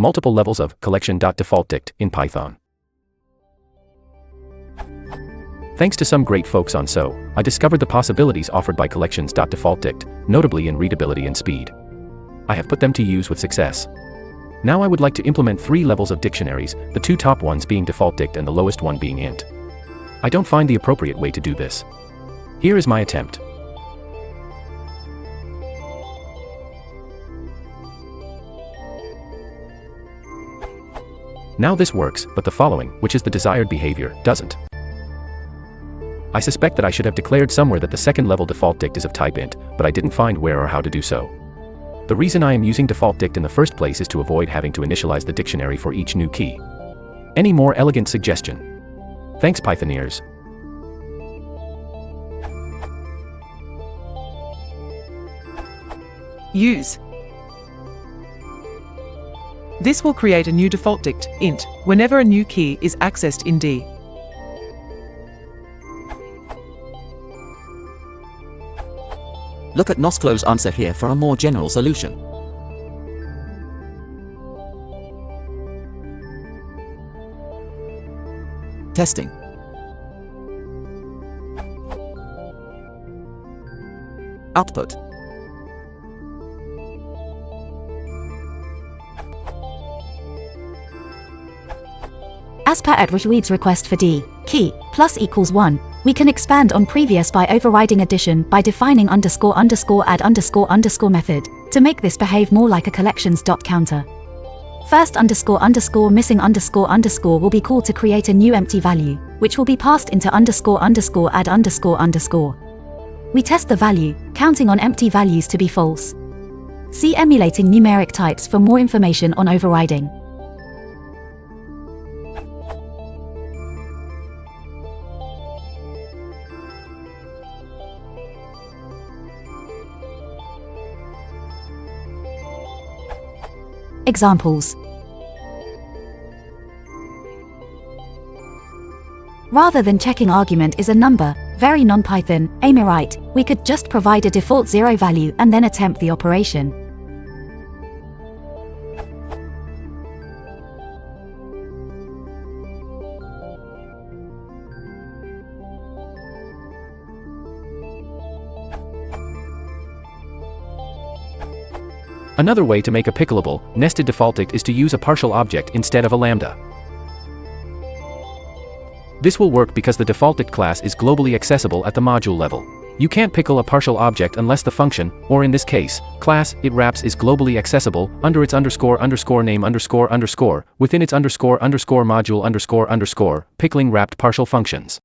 Multiple levels of Collection.Defaultdict in Python. Thanks to some great folks on SO, I discovered the possibilities offered by Collections.Defaultdict, notably in readability and speed. I have put them to use with success. Now I would like to implement 3 levels of dictionaries, the 2 top ones being defaultdict and the lowest one being int. I don't find the appropriate way to do this. Here is my attempt. Now this works, but the following, which is the desired behavior, doesn't. I suspect that I should have declared somewhere that the second level defaultdict is of type int, but I didn't find where or how to do so. The reason I am using defaultdict in the first place is to avoid having to initialize the dictionary for each new key. Any more elegant suggestion? Thanks, Pythoneers. Use. This will create a new defaultdict, int, whenever a new key is accessed in D. Look at Nosclo's answer here for a more general solution. Testing. Output. As per @read's request for D, key, plus equals 1, we can expand on previous by overriding addition by defining __add___ method, to make this behave more like a collections.counter. First __missing___ will be called to create a new empty value, which will be passed into __add___. We test the value, counting on empty values to be false. See emulating numeric types for more information on overriding. Examples. Rather than checking argument is a number, very non-Python, right, we could just provide a default 0 value and then attempt the operation. Another way to make a pickleable, nested defaultdict is to use a partial object instead of a lambda. This will work because the defaultdict class is globally accessible at the module level. You can't pickle a partial object unless the function, or in this case, class, it wraps is globally accessible under its __name __, within its __module __, pickling wrapped partial functions.